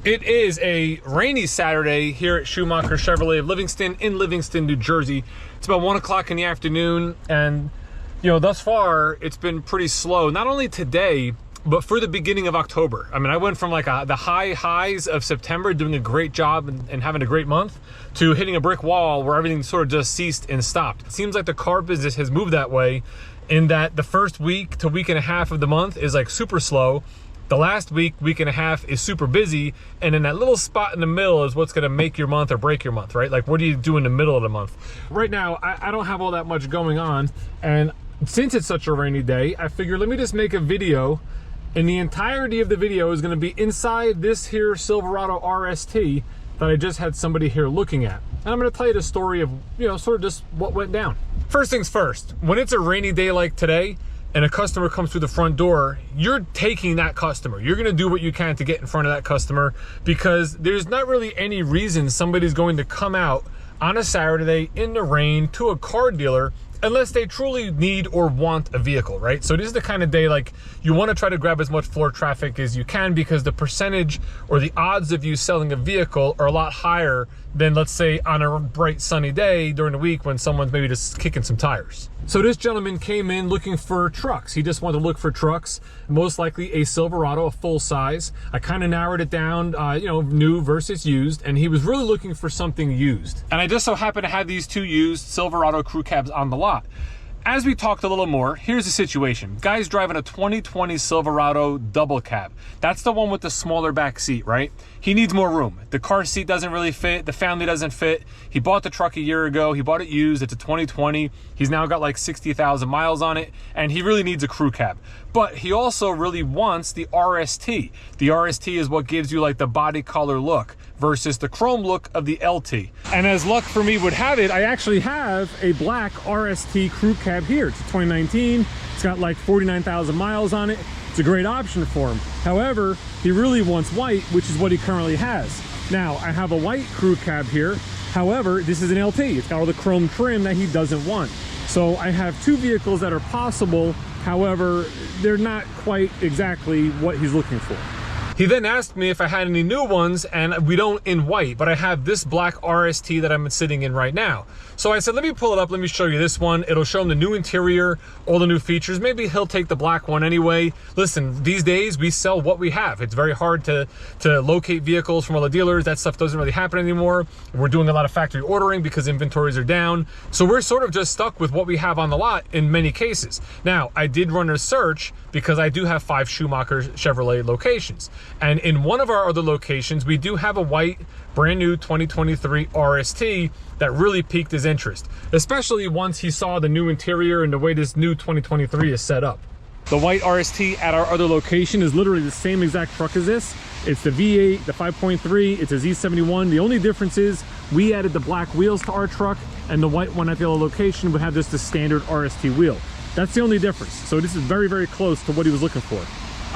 It is a rainy Saturday here at Schumacher Chevrolet of Livingston in Livingston, New Jersey. It's about 1 o'clock in the afternoon, and thus far it's been pretty slow. Not only today, but for the beginning of October. I mean, I went from like the highs of September, doing a great job and having a great month, to hitting a brick wall where everything sort of just ceased and stopped. It seems like the car business has moved that way, in that the first week to week and a half of the month is like super slow. The last week and a half is super busy, and then that little spot in the middle is what's gonna make your month or break your month, right? Like, what do you do in the middle of the month? Right now, I don't have all that much going on, and since it's such a rainy day, I figured let me just make a video, and the entirety of the video is gonna be inside this here Silverado RST that I just had somebody here looking at. And I'm gonna tell you the story of, sort of just what went down. First things first, when it's a rainy day like today, and a customer comes through the front door, you're taking that customer. You're gonna do what you can to get in front of that customer, because there's not really any reason somebody's going to come out on a Saturday in the rain to a car dealer unless they truly need or want a vehicle, right? So this is the kind of day, like, you wanna try to grab as much floor traffic as you can, because the percentage or the odds of you selling a vehicle are a lot higher than, let's say, on a bright sunny day during the week when someone's maybe just kicking some tires. So this gentleman came in looking for trucks. He just wanted to look for trucks, most likely a Silverado, a full size. I kind of narrowed it down, new versus used, and he was really looking for something used. And I just so happened to have these two used Silverado crew cabs on the lot. As we talked a little more, here's the situation. Guy's driving a 2020 Silverado double cab. That's the one with the smaller back seat, right? He needs more room. The car seat doesn't really fit. The family doesn't fit. He bought the truck a year ago. He bought it used. It's a 2020. He's now got like 60,000 miles on it, and he really needs a crew cab. But he also really wants the RST. The RST is what gives you like the body color look versus the chrome look of the LT. And as luck for me would have it, I actually have a black RST crew cab here. It's a 2019. It's got like 49,000 miles on it. It's a great option for him. However, he really wants white, which is what he currently has. Now, I have a white crew cab here. However, this is an LT. It's got all the chrome trim that he doesn't want. So I have two vehicles that are possible. However, they're not quite exactly what he's looking for. He then asked me if I had any new ones, and we don't in white, but I have this black RST that I'm sitting in right now. So I said, let me pull it up, let me show you this one. It'll show him the new interior, all the new features. Maybe he'll take the black one anyway. Listen, these days we sell what we have. It's very hard to locate vehicles from all the dealers. That stuff doesn't really happen anymore. We're doing a lot of factory ordering because inventories are down. So we're sort of just stuck with what we have on the lot in many cases. Now, I did run a search because I do have 5 Schumacher Chevrolet locations. And in one of our other locations, we do have a white, brand new 2023 RST that really piqued his interest, especially once he saw the new interior and the way this new 2023 is set up. The white RST at our other location is literally the same exact truck as this. It's the V8, the 5.3, it's a Z71. The only difference is we added the black wheels to our truck, and the white one at the other location would have just the standard RST wheel. That's the only difference. So this is very, very close to what he was looking for,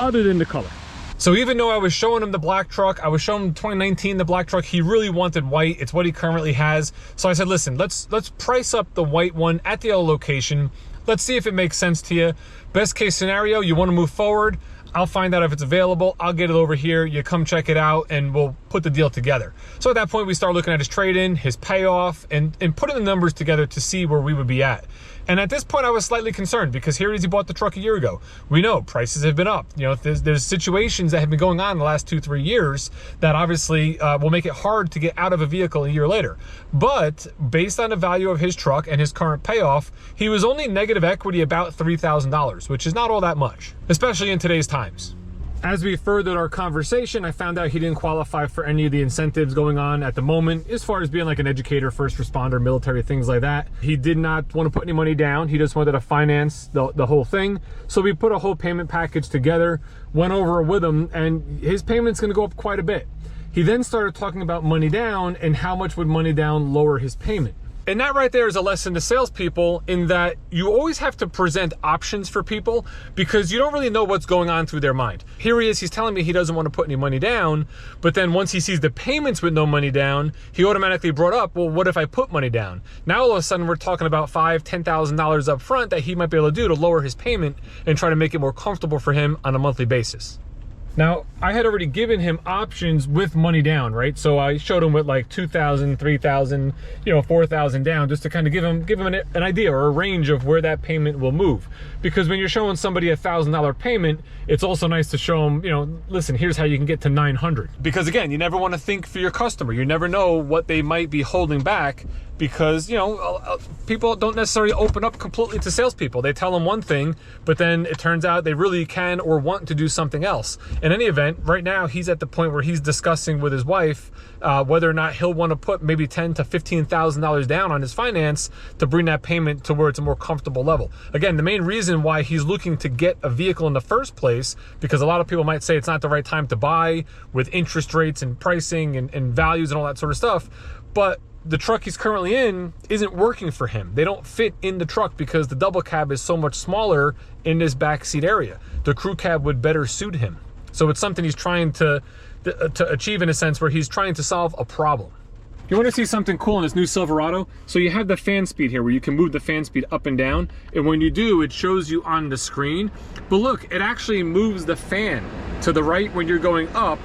other than the color. So even though I was showing him the black truck, I was showing him 2019, the black truck, he really wanted white. It's what he currently has. So I said, listen, let's price up the white one at the other location. Let's see if it makes sense to you. Best case scenario, you want to move forward. I'll find out if it's available. I'll get it over here. You come check it out and we'll put the deal together. So at that point, we start looking at his trade-in, his payoff, and putting the numbers together to see where we would be at. And at this point, I was slightly concerned because here it is, he bought the truck a year ago. We know prices have been up. There's situations that have been going on in the last 2-3 years that obviously will make it hard to get out of a vehicle a year later. But based on the value of his truck and his current payoff, he was only negative equity about $3,000, which is not all that much, especially in today's times. As we furthered our conversation, I found out he didn't qualify for any of the incentives going on at the moment, as far as being like an educator, first responder, military, things like that. He did not want to put any money down. He just wanted to finance the whole thing. So we put a whole payment package together, went over with him, and his payment's going to go up quite a bit. He then started talking about money down and how much would money down lower his payment. And that right there is a lesson to salespeople, in that you always have to present options for people because you don't really know what's going on through their mind. Here he is, he's telling me he doesn't want to put any money down, but then once he sees the payments with no money down, he automatically brought up, well, what if I put money down? Now all of a sudden we're talking about $5,000, $10,000 up front that he might be able to do to lower his payment and try to make it more comfortable for him on a monthly basis. Now, I had already given him options with money down, right? So I showed him with like 2,000, 3,000, 4,000 down, just to kind of give him an idea or a range of where that payment will move. Because when you're showing somebody a $1,000 payment, it's also nice to show them, listen, here's how you can get to 900. Because again, you never want to think for your customer. You never know what they might be holding back, because people don't necessarily open up completely to salespeople. They tell them one thing, but then it turns out they really can or want to do something else. In any event, right now he's at the point where he's discussing with his wife whether or not he'll want to put maybe $10,000 to $15,000 down on his finance to bring that payment to where it's a more comfortable level. Again, the main reason why he's looking to get a vehicle in the first place, because a lot of people might say it's not the right time to buy with interest rates and pricing and values and all that sort of stuff, but the truck he's currently in isn't working for him. They don't fit in the truck because the double cab is so much smaller in this backseat area. The crew cab would better suit him. So it's something he's trying to achieve, in a sense where he's trying to solve a problem. You want to see something cool in this new Silverado? So you have the fan speed here where you can move the fan speed up and down. And when you do, it shows you on the screen. But look, it actually moves the fan to the right when you're going up.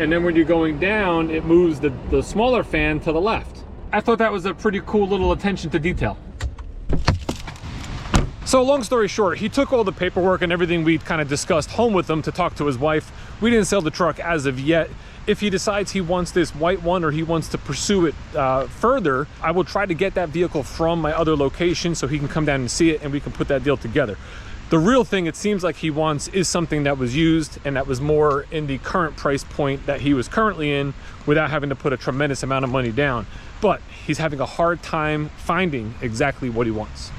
And then when you're going down, it moves the smaller fan to the left. I thought that was a pretty cool little attention to detail. So long story short, he took all the paperwork and everything we kind of discussed home with him to talk to his wife. We didn't sell the truck as of yet. If he decides he wants this white one or he wants to pursue it further, I will try to get that vehicle from my other location so he can come down and see it and we can put that deal together. The real thing it seems like he wants is something that was used and that was more in the current price point that he was currently in without having to put a tremendous amount of money down. But he's having a hard time finding exactly what he wants.